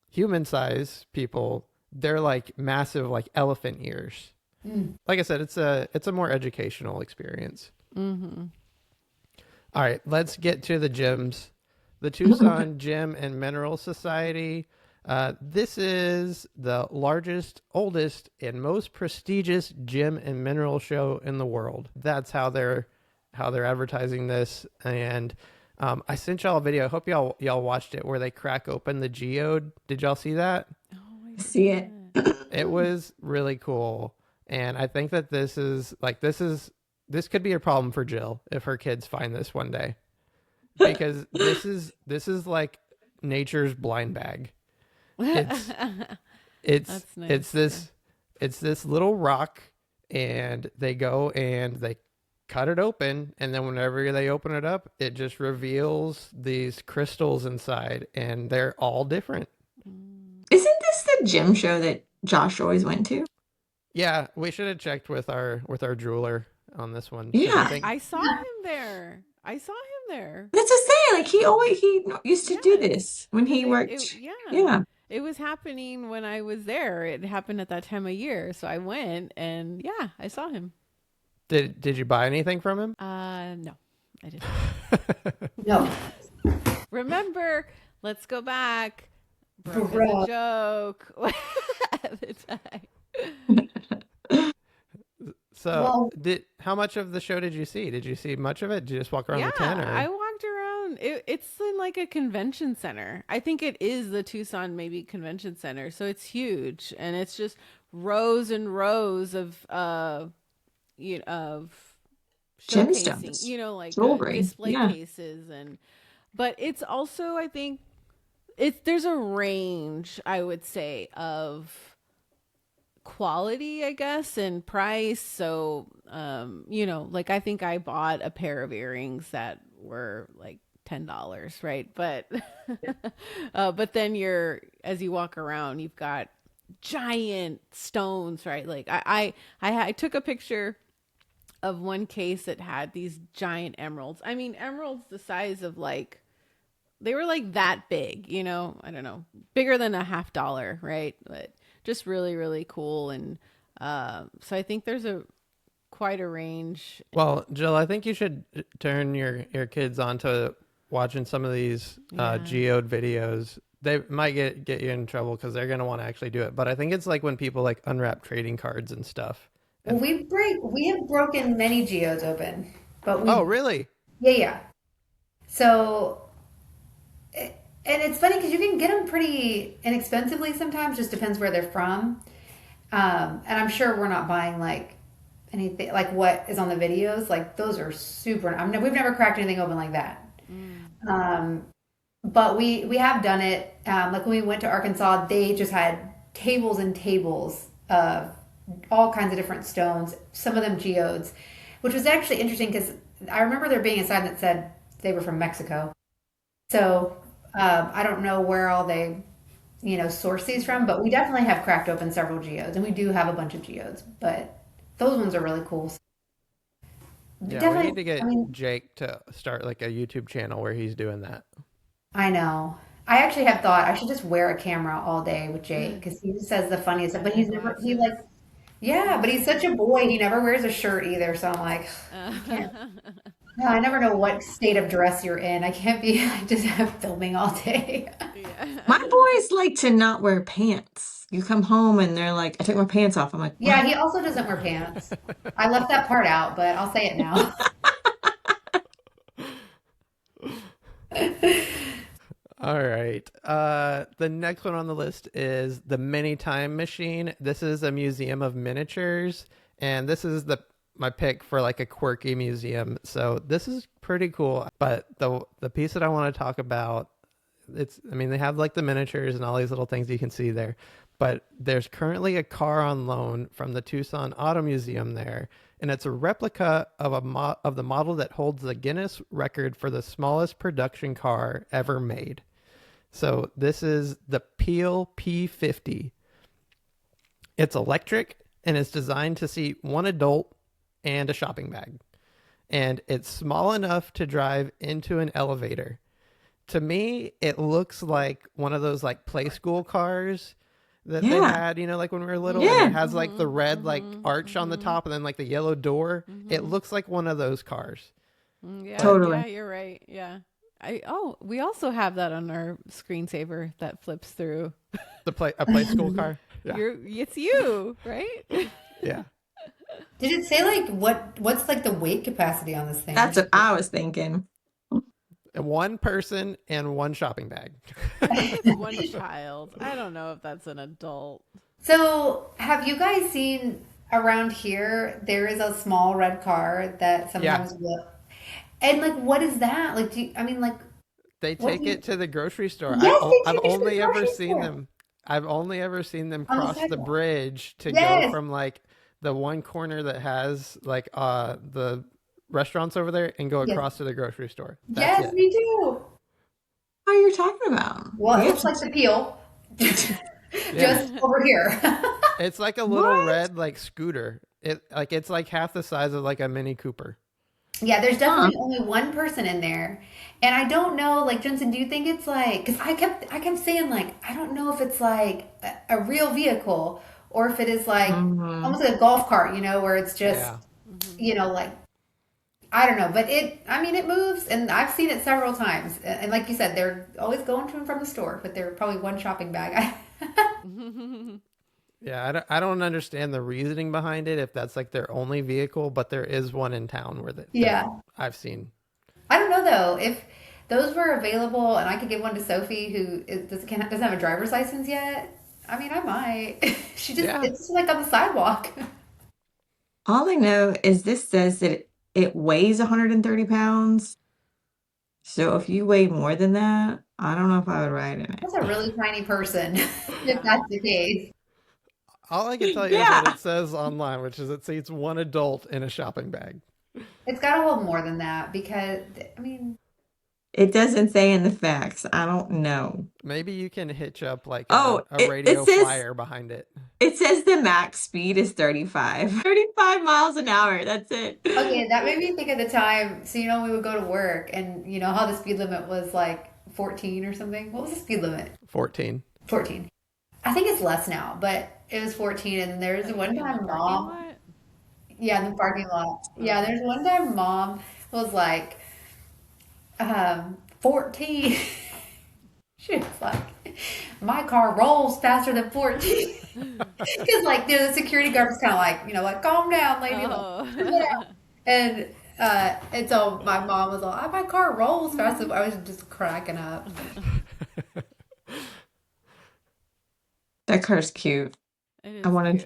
human size people, they're like massive, like elephant ears. Like I said, it's a more educational experience. Mm-hmm. All right, let's get to the gyms. The Tucson Gem and Mineral Society. This is the largest, oldest, and most prestigious gem and mineral show in the world. That's how they're advertising this. And I sent y'all a video. I hope y'all watched it, where they crack open the geode. Did y'all see that? Oh, I see it. It was really cool. And I think that this could be a problem for Jill if her kids find this one day, because this is like nature's blind bag. It's nice. It's this little rock, and they go and they cut it open, and then whenever they open it up, it just reveals these crystals inside, and they're all different. Isn't this the gem show that Josh always went to? Yeah, we should have checked with our jeweler on this one. Yeah, I saw him there. That's to say, like he used to do this when he worked. Yeah. It was happening when I was there. It happened at that time of year, so I went, and yeah, I saw him. Did you buy anything from him? No, I didn't. No. Remember, let's go back. Brooke is a joke at the time. So, how much of the show did you see? Did you see much of it? Did you just walk around the tent? I walked around. It's in like a convention center. I think it is the Tucson maybe convention center. So it's huge, and it's just rows and rows of gemstones, like jewelry, display cases, but it's also, I think there's a range, I would say, of quality, I guess, and price. So, like I think I bought a pair of earrings that were like $10, right? But, but then as you walk around, you've got giant stones, right? Like I took a picture of one case that had these giant emeralds. I mean, emeralds the size of they were like that big, I don't know, bigger than a $50, right? But just really, really cool. And so I think there's quite a range. Well, Jill, I think you should turn your kids onto watching some of these geode videos. They might get you in trouble because they're going to want to actually do it. But I think it's like when people like unwrap trading cards and stuff. Well, we have broken many geodes open, but oh, really? Yeah. So, and it's funny because you can get them pretty inexpensively sometimes. Just depends where they're from. And I'm sure we're not buying like anything like what is on the videos. Like those are super. We've never cracked anything open like that. But we have done it. Like when we went to Arkansas, they just had tables and tables of all kinds of different stones, some of them geodes, which was actually interesting because I remember there being a sign that said they were from Mexico. So I don't know where all they, source these from, but we definitely have cracked open several geodes, and we do have a bunch of geodes, but those ones are really cool. Yeah, we need to get Jake to start like a YouTube channel where he's doing that. I know. I actually have thought I should just wear a camera all day with Jake because he just says the funniest stuff, but but he's such a boy. He never wears a shirt either. So I'm like, no, I never know what state of dress you're in. I can't be just filming all day. My boys like to not wear pants. you come home and they're like, I took my pants off. I'm like, Yeah, what? he also doesn't wear pants. I left that part out, but I'll say it now. All right. The next one on the list is the Mini Time Machine. This is a museum of miniatures, and this is my pick for like a quirky museum. So this is pretty cool. But the piece that I want to talk about, they have like the miniatures and all these little things you can see there. But there's currently a car on loan from the Tucson Auto Museum there, and it's a replica of of the model that holds the Guinness record for the smallest production car ever made. So this is the Peel P50. It's electric and it's designed to seat one adult and a shopping bag. And it's small enough to drive into an elevator. To me, it looks like one of those like play school cars that they had, like when we were little. Yeah. And it has like the red like arch on the top and then like the yellow door. It looks like one of those cars. Yeah, Totally. Yeah, you're right. Yeah. We also have that on our screensaver that flips through. A play school car. Yeah. It's you, right? Yeah. Did it say like what's like the weight capacity on this thing? That's what I was thinking. One person and one shopping bag. One child. I don't know if that's an adult. So, have you guys seen around here? There is a small red car that sometimes will. And like, what is that? Like, They take it to the grocery store. Yes, they I've take it to the only ever grocery seen store. them. I've only ever seen them On the cross the sidewalk. bridge to go Yes. from like the one corner that has like the restaurants over there and go Yes. across to the grocery store. That's Yes, it. me too. What are you talking about? Well, it We looks have like the peel, Yeah. just over here. It's like a little What? red like scooter. It's like half the size of like a Mini Cooper. Yeah, there's definitely only one person in there, and I don't know. Like Jensen, do you think it's like? Because I kept saying like I don't know if it's like a real vehicle or if it is like almost like a golf cart, where it's just Yeah. like I don't know. But it moves, and I've seen it several times. And like you said, they're always going to and from the store, but they're probably one shopping bag. Yeah, I don't understand the reasoning behind it if that's like their only vehicle, but there is one in town that Yeah. I've seen. I don't know though if those were available and I could give one to Sophie who doesn't have a driver's license yet. I might. It's just like on the sidewalk. All I know is this says that it weighs 130 pounds. So if you weigh more than that, I don't know if I would ride in it. That's a really tiny person, if that's the case. All I can tell you is what it says online, which is it seats one adult in a shopping bag. It's got to hold more than that because, It doesn't say in the facts. I don't know. Maybe you can hitch up like Oh, a radio it says flyer behind it. it says the max speed is 35. 35 miles an hour. That's it. okay, that made me think of the time. So, we would go to work and you know how the speed limit was like 14 or something? What was the speed limit? 14. 14. I think it's less now, but it was 14. And there was one time mom. Yeah, in the parking lot. Yeah, there's one time mom was like 14. She was like, my car rolls faster than 14. Because like the security guard was kind of like, calm down, lady. And so my mom was like, my car rolls faster. I was just cracking up. That car's cute. It is I want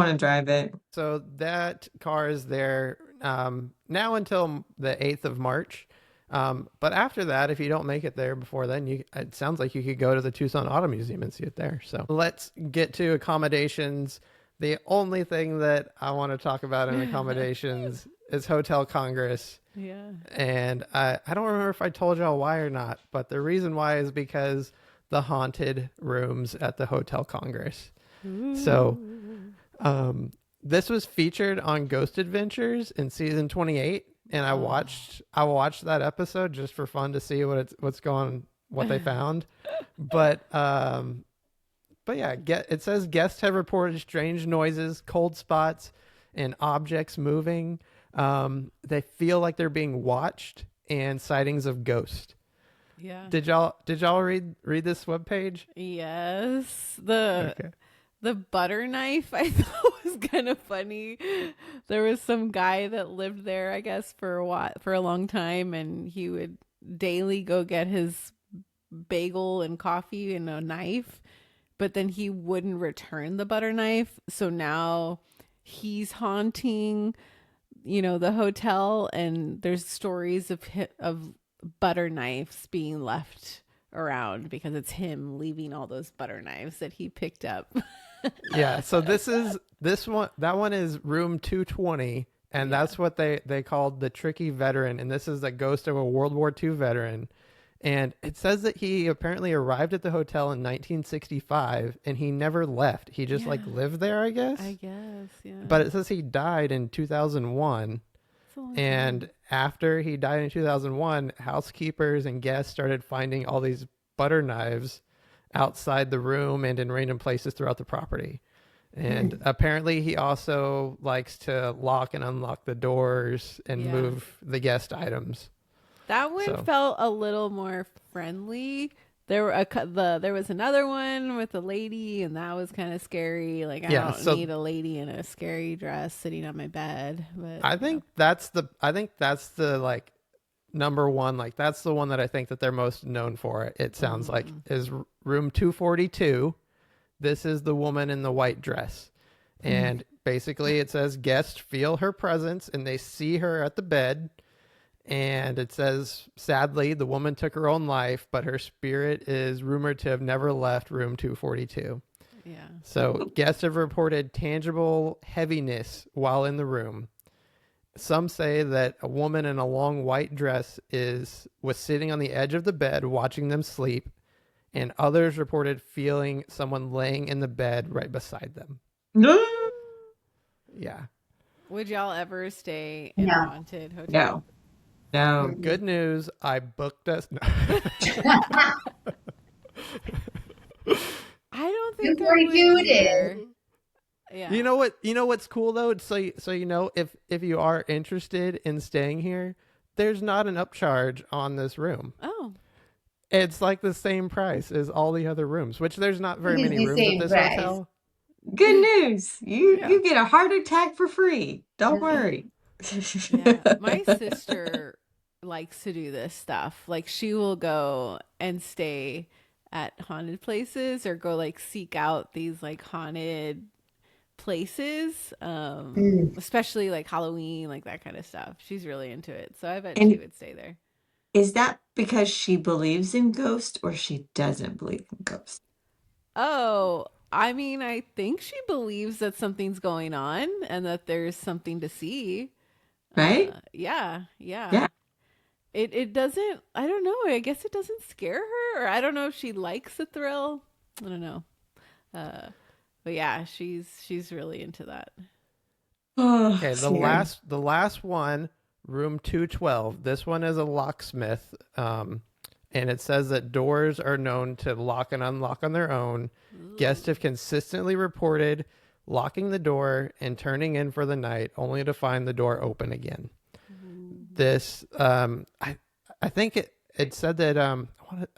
to drive it. So that car is there now until the 8th of March. But after that, if you don't make it there before then, it sounds like you could go to the Tucson Auto Museum and see it there. So let's get to accommodations. The only thing that I want to talk about in accommodations is Hotel Congress. Yeah. And I don't remember if I told y'all why or not, but the reason why is because the haunted rooms at the Hotel Congress. So this was featured on Ghost Adventures in season 28, and I watched that episode just for fun to see what they found. But yeah, it says guests have reported strange noises, cold spots, and objects moving. They feel like they're being watched, and sightings of ghosts. Yeah. Did y'all read this webpage? Yes. Okay. The butter knife I thought was kind of funny. There was some guy that lived there, I guess, for a long time, and he would daily go get his bagel and coffee and a knife, but then he wouldn't return the butter knife. So now he's haunting, the hotel, and there's stories of butter knives being left around because it's him leaving all those butter knives that he picked up. Yeah, so that one is room 220, and that's what they called the tricky veteran, and this is the ghost of a World War II veteran. And it says that he apparently arrived at the hotel in 1965 and he never left. He just like lived there, I guess. Yeah. But it says he died in 2001. And after he died in 2001, housekeepers and guests started finding all these butter knives outside the room and in random places throughout the property. And apparently he also likes to lock and unlock the doors and move the guest items. That one felt a little more friendly. There was another one with a lady, and that was kind of scary. Like, I don't need a lady in a scary dress sitting on my bed. But I think that's the like number one. Like, that's the one that I think that they're most known for. It sounds like is room 242. This is the woman in the white dress, and basically it says guests feel her presence and they see her at the bed. And it says, sadly, the woman took her own life, but her spirit is rumored to have never left room 242. Yeah. So guests have reported tangible heaviness while in the room. Some say that a woman in a long white dress was sitting on the edge of the bed watching them sleep, and others reported feeling someone laying in the bed right beside them. Yeah. Would y'all ever stay in a haunted hotel? No. Good news, I booked us. No. I don't think I would either. Yeah. You know what's cool though? So if you are interested in staying here, there's not an upcharge on this room. Oh. It's like the same price as all the other rooms, which there's not very many rooms at this hotel. Good news. You get a heart attack for free. Don't worry. Yeah, my sister likes to do this stuff. Like, she will go and stay at haunted places or go like seek out these like haunted places, especially like Halloween, like that kind of stuff. She's really into it, so I bet she would stay there. Is that because she believes in ghosts or she doesn't believe in ghosts? Oh, I mean, I think she believes that something's going on and that there's something to see. Right? Yeah. It doesn't, I don't know. I guess it doesn't scare her, or I don't know if she likes the thrill. I don't know. But yeah, she's really into that. Okay, the last one, room 212. This one is a locksmith, and it says that doors are known to lock and unlock on their own. Guests have consistently reported locking the door and turning in for the night, only to find the door open again. This, I think it said that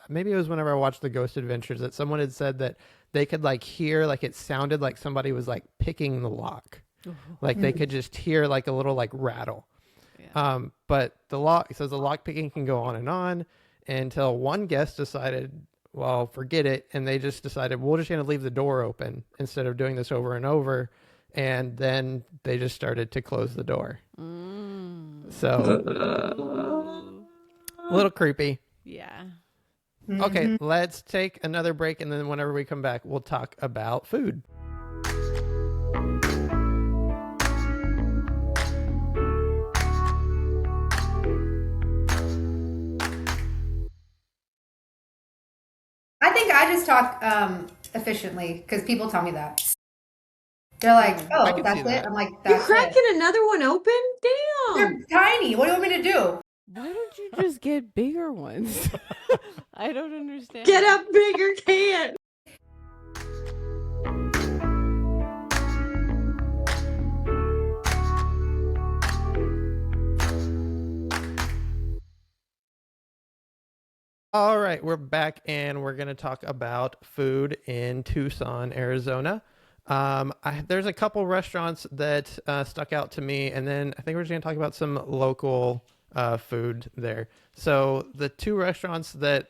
maybe it was whenever I watched the Ghost Adventures that someone had said that they could like hear, like it sounded like somebody was like picking the lock, like they could just hear like a little like rattle. Yeah. But it says the lock picking can go on until one guest decided, well, forget it, and they just decided we're just going to leave the door open instead of doing this over and over, and then they just started to close the door. So a little creepy. Yeah. Okay, let's take another break, and then whenever we come back, we'll talk about food. I think I just talk efficiently because people tell me that. They're like, "Oh, that's it." I'm like, "That's You're cracking another one open? Damn. They're tiny. What do you want me to do?" Why don't you just get bigger ones? I don't understand. Get a bigger can. All right, we're back, and we're going to talk about food in Tucson, Arizona. There's a couple restaurants that stuck out to me, and then I think we're just going to talk about some local food there. So the two restaurants that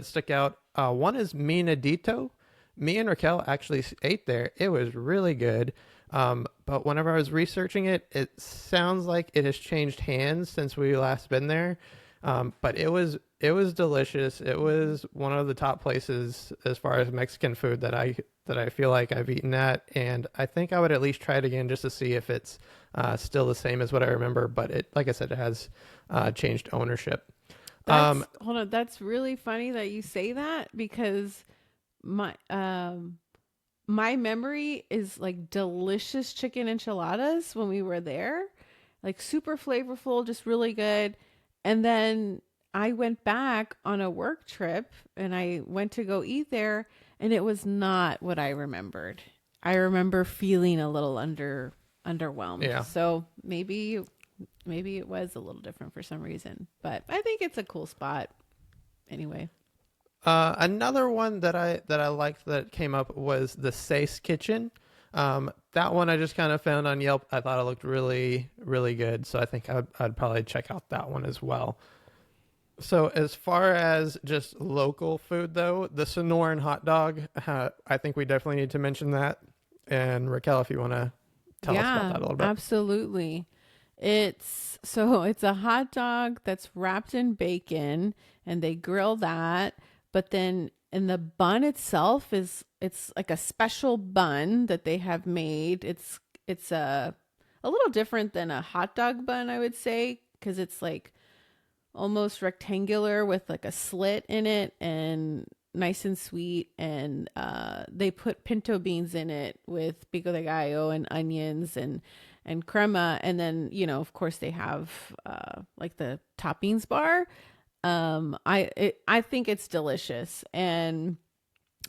stick out, one is Minadito. Me and Raquel actually ate there. It was really good. But whenever I was researching it, it sounds like it has changed hands since we last been there. But it was delicious. It was one of the top places as far as Mexican food that I feel like I've eaten at, and I think I would at least try it again just to see if it's still the same as what I remember. But it, like I said, it has changed ownership. Hold on, that's really funny that you say that, because my my memory is like delicious chicken enchiladas when we were there, like super flavorful, just really good. And then I went back on a work trip and I went to go eat there, and it was not what I remembered. I remember feeling a little underwhelmed. Yeah. So maybe it was a little different for some reason, but I think it's a cool spot anyway. Another one that I liked that came up was the Sace Kitchen. That one I just kind of found on Yelp. I thought it looked really, really good. So I think I'd probably check out that one as well. So as far as just local food, though, the Sonoran hot dog, I think we definitely need to mention that. And Raquel, if you want to tell us about that a little bit. Absolutely. It's a hot dog that's wrapped in bacon, and they grill that, but then in the bun itself it's like a special bun that they have made. It's a little different than a hot dog bun, I would say, because it's like almost rectangular with like a slit in it and nice and sweet. And they put pinto beans in it with pico de gallo and onions and crema. And then, of course they have like the toppings bar. I think it's delicious, and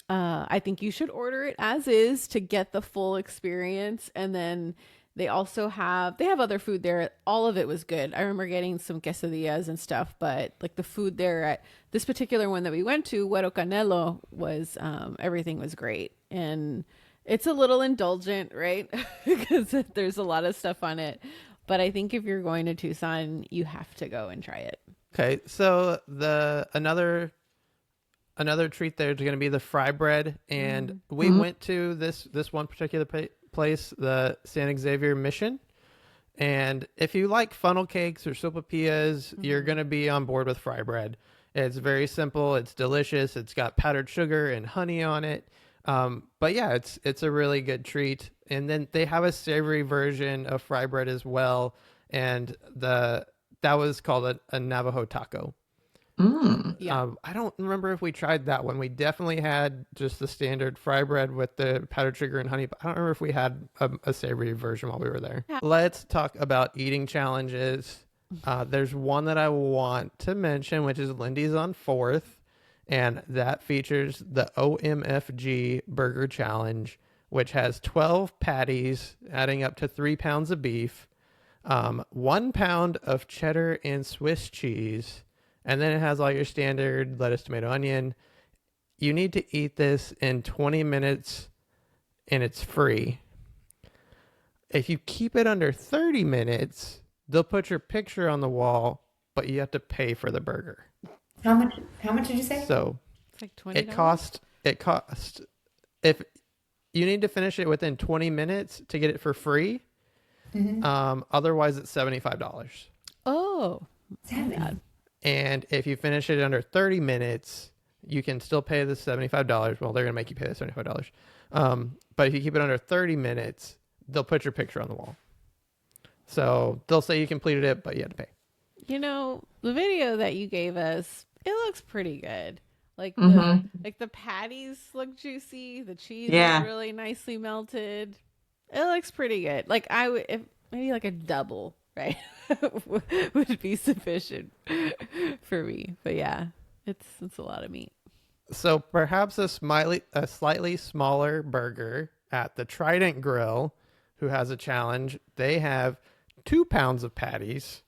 I think you should order it as is to get the full experience. And then they have other food there. All of it was good. I remember getting some quesadillas and stuff, but like the food there at this particular one that we went to, Güero Canelo, was everything was great. And it's a little indulgent, right? Because there's a lot of stuff on it. But I think if you're going to Tucson, you have to go and try it. Okay, so another treat there is going to be the fry bread, and we went to this one particular place, the San Xavier Mission. And if you like funnel cakes or sopapillas, you're going to be on board with fry bread. It's very simple. It's delicious. It's got powdered sugar and honey on it. But yeah, it's a really good treat. And then they have a savory version of fry bread as well, and that was called a Navajo taco. Yeah. I don't remember if we tried that one. We definitely had just the standard fry bread with the powdered sugar and honey, but I don't remember if we had a savory version while we were there. Yeah. Let's talk about eating challenges. There's one that I want to mention, which is Lindy's on 4th, and that features the OMFG Burger Challenge, which has 12 patties, adding up to 3 pounds of beef, 1 pound of cheddar and Swiss cheese, and then it has all your standard lettuce, tomato, onion. You need to eat this in 20 minutes, and it's free. If you keep it under 30 minutes, they'll put your picture on the wall, but you have to pay for the burger. How much did you say? So It's like $20. it cost if you need to finish it within 20 minutes to get it for free. Otherwise it's $75. Oh, Seven. God. And if you finish it under 30 minutes, you can still pay the $75. Well, they're going to make you pay the $75. But if you keep it under 30 minutes, they'll put your picture on the wall. So they'll say you completed it, but you had to pay. The video that you gave us, it looks pretty good. Like the patties look juicy. The cheese is really nicely melted. It looks pretty good. Like maybe like a double, right? would be sufficient for me. But yeah, it's a lot of meat. So perhaps a slightly smaller burger at the Trident Grill, who has a challenge. They have 2 pounds of patties,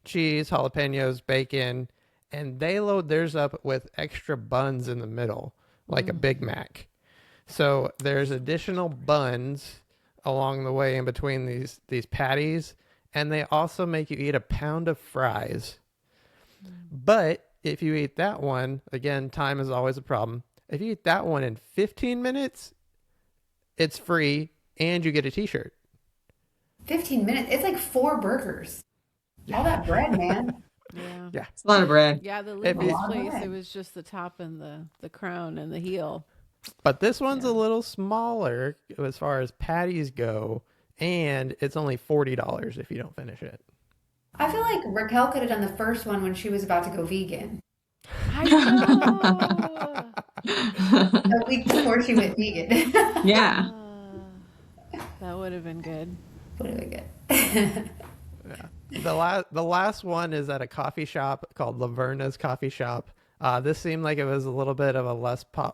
cheese, jalapenos, bacon, and they load theirs up with extra buns in the middle, like a Big Mac. So there's additional buns along the way in between these patties, and they also make you eat a pound of fries. But if you eat that one, again, time is always a problem. If you eat that one in 15 minutes, it's free and you get a t-shirt. 15 minutes. It's like 4 burgers. All that bread, man. Yeah. Yeah. It's a lot of bread. Yeah, the If Libby's you- place, Alright. it was just the top and the crown and the heel. But this one's Yeah. a little smaller as far as patties go, and it's only $40 if you don't finish it. I feel like Raquel could have done the first one when she was about to go vegan. I know. A week before she went vegan. Yeah. That would have been good. Would have been good. The last one is at a coffee shop called Laverna's Coffee Shop. This seemed like it was a little bit of a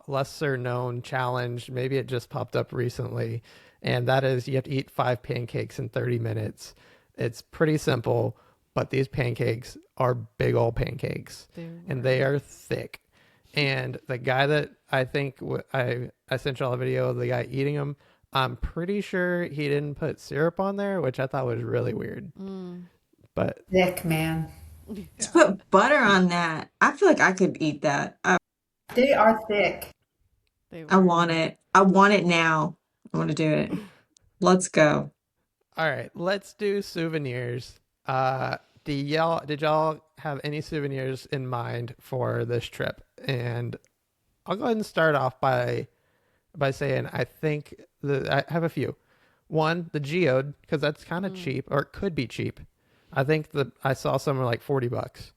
lesser known challenge. Maybe it just popped up recently, and that is you have to eat 5 pancakes in 30 minutes. It's pretty simple, but these pancakes are big old pancakes, and they are thick. And the guy that I think I sent y'all a video of the guy eating them. I'm pretty sure he didn't put syrup on there, which I thought was really weird. But Thick, man. Let's put butter on that. I feel like I could eat that. They are thick. I want it. I want it now. I want to do it. Let's go. all right, let's do souvenirs. Did y'all have any souvenirs in mind for this trip? And I'll go ahead and start off by saying I think I have a few. One, the geode, because that's kind of cheap, or it could be cheap. I think I saw somewhere like $40.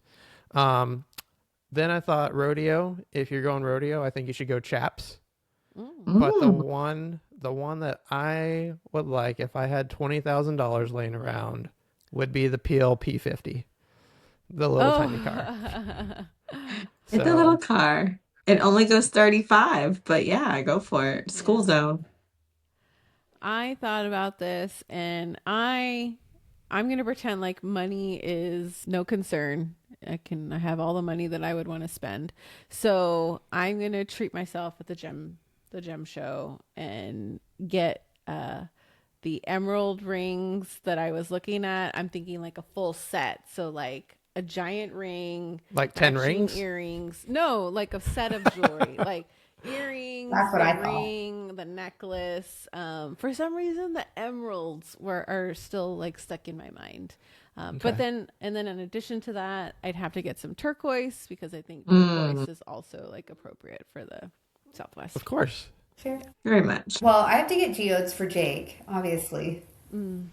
Then I thought rodeo. If you're going rodeo, I think you should go chaps. But the one that I would like if I had $20,000 laying around would be the Peel P50, the little tiny car. It's a little car. It only goes 35, but yeah, go for it. School zone. I thought about this, and I'm going to pretend like money is no concern. I have all the money that I would want to spend. So I'm going to treat myself at the gem show and get the emerald rings that I was looking at. I'm thinking like a full set. So like a giant ring, Like 10 matching rings? earrings. No, like a set of jewelry, like earrings, That's what the I thought. ring, the necklace. For some reason, the emeralds are still like stuck in my mind. But then in addition to that, I'd have to get some turquoise because I think turquoise is also like appropriate for the Southwest. Of course. Sure. Very much. Well, I have to get geodes for Jake, obviously. And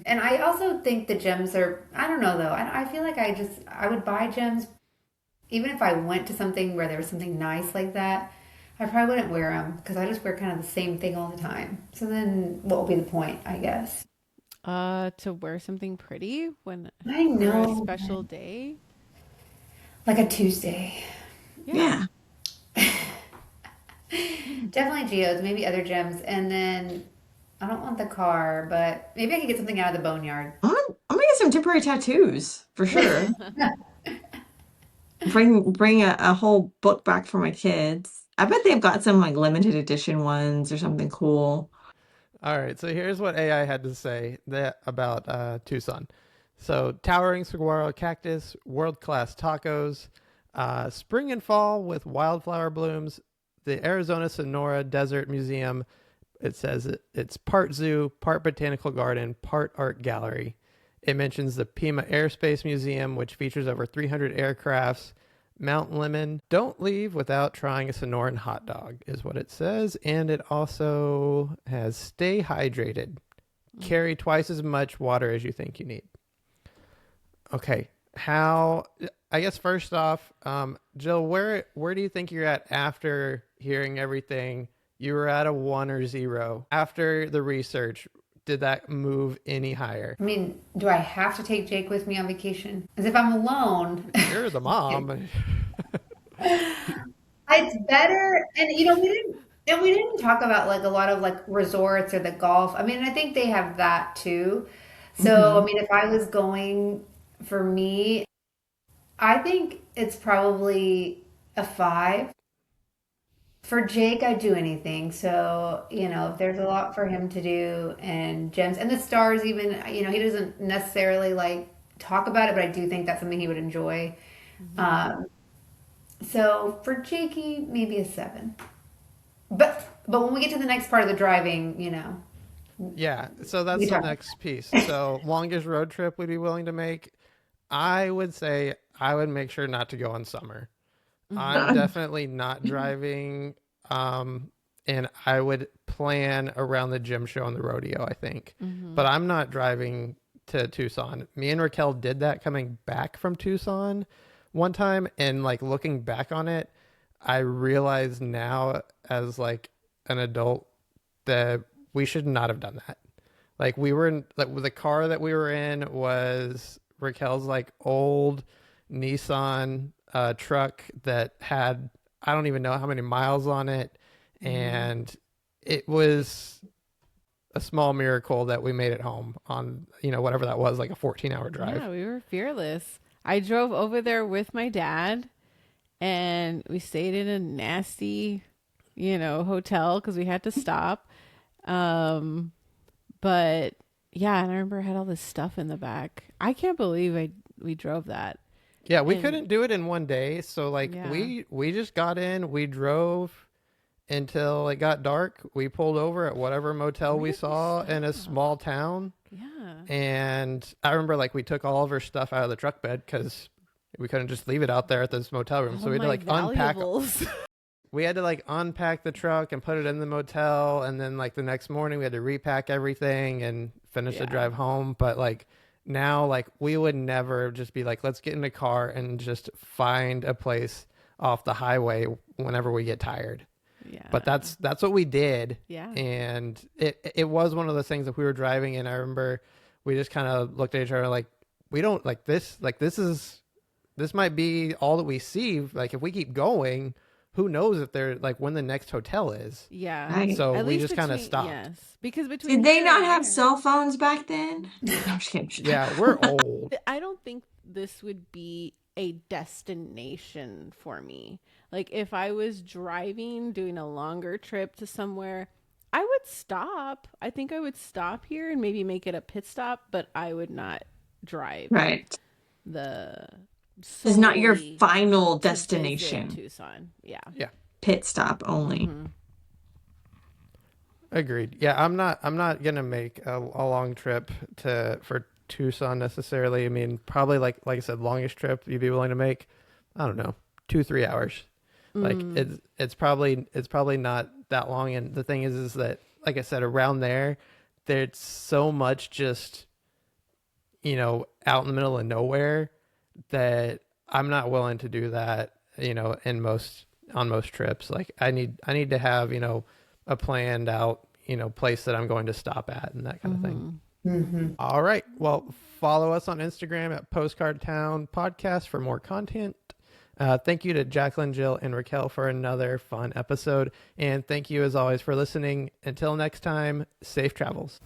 I also think the gems are, I don't know though. I feel like I would buy gems even if I went to something where there was something nice like that. I probably wouldn't wear them because I just wear kind of the same thing all the time. So then what will be the point, I guess? To wear something pretty when I for a know. special day. Like a Tuesday. Yeah. Definitely geodes, maybe other gems. And then I don't want the car, but maybe I could get something out of the boneyard. I'm gonna get some temporary tattoos for sure. Bring a whole book back for my kids. I bet they've got some like limited edition ones or something cool. All right, so here's what AI had to say about Tucson. So, towering saguaro cactus, world-class tacos, spring and fall with wildflower blooms, the Arizona Sonora Desert Museum. It says it's part zoo, part botanical garden, part art gallery. It mentions the Pima Airspace Museum, which features over 300 aircrafts. Mount Lemon. Don't leave without trying a Sonoran hot dog, is what it says. And it also has stay hydrated. Carry twice as much water as you think you need. Okay. I guess first off, Jill, where do you think you're at after hearing everything? You were at a 1 or 0. After the research, did that move any higher? I mean, do I have to take Jake with me on vacation? As if I'm alone. You're the mom. It's better, and we didn't talk about like a lot of like resorts or the golf. I mean, I think they have that too. So, I mean, if I was going for me, I think it's probably a 5. For Jake, I'd do anything. So, if there's a lot for him to do and gems and the stars, even, he doesn't necessarily like talk about it, but I do think that's something he would enjoy. Um, so for Jakey, maybe a 7. But when we get to the next part of the driving, Yeah, so we that's the talk. next piece. So longest road trip we'd be willing to make. I would say I would make sure not to go in summer. I'm definitely not driving, and I would plan around the gym show and the rodeo, I think. But I'm not driving to Tucson. Me and Raquel did that coming back from Tucson one time, and like looking back on it, I realize now as like an adult that we should not have done that. Like we were in like the car that we were in was Raquel's like old Nissan truck that had I don't even know how many miles on it, and it was a small miracle that we made it home on whatever that was, like a 14-hour drive. Yeah, we were fearless. I drove over there with my dad, and we stayed in a nasty, hotel because we had to stop. But yeah, and I remember I had all this stuff in the back. I can't believe we drove that. Yeah, we And couldn't do it in one day, so like yeah, we just got in, we drove until it got dark. We pulled over at whatever motel where we did we saw in a stop? small town. Yeah. And I remember like we took all of our stuff out of the truck bed because we couldn't just leave it out there at this motel room. All So we had to my like unpack. valuables. We had to like unpack the truck and put it in the motel, and then like the next morning we had to repack everything and finish the Yeah. drive home. But like now, like we would never just be like, let's get in a car and just find a place off the highway whenever we get tired. Yeah. But that's what we did. Yeah. And it was one of those things that we were driving, and I remember we just kind of looked at each other like, we don't like this. Like this might be all that we see. Like if we keep going, who knows if they're like when the next hotel is. Yeah. Right. So At we least just kind of between- stopped. Yes. Because between Did they here not and have there- cell phones back then? No, I'm just kidding. Yeah, we're old. I don't think this would be a destination for me. Like if I was driving, doing a longer trip to somewhere, I would stop. I think I would stop here and maybe make it a pit stop, but I would not drive Right. the This is not your solely final to visit destination. Tucson. Yeah. Yeah, Pit stop only. agreed. Yeah, I'm not gonna make a long trip for Tucson necessarily. I mean, probably like I said, longest trip you'd be willing to make, I don't know, 2-3 hours. Like it's probably not that long. And the thing is that, like I said, around there's so much just out in the middle of nowhere that I'm not willing to do that. On most trips, like I need to have a planned out place that I'm going to stop at and that kind of thing. All right. Well, follow us on Instagram at Postcard Town Podcast for more content. Thank you to Jacqueline, Jill, and Raquel for another fun episode. And thank you, as always, for listening. Until next time, safe travels.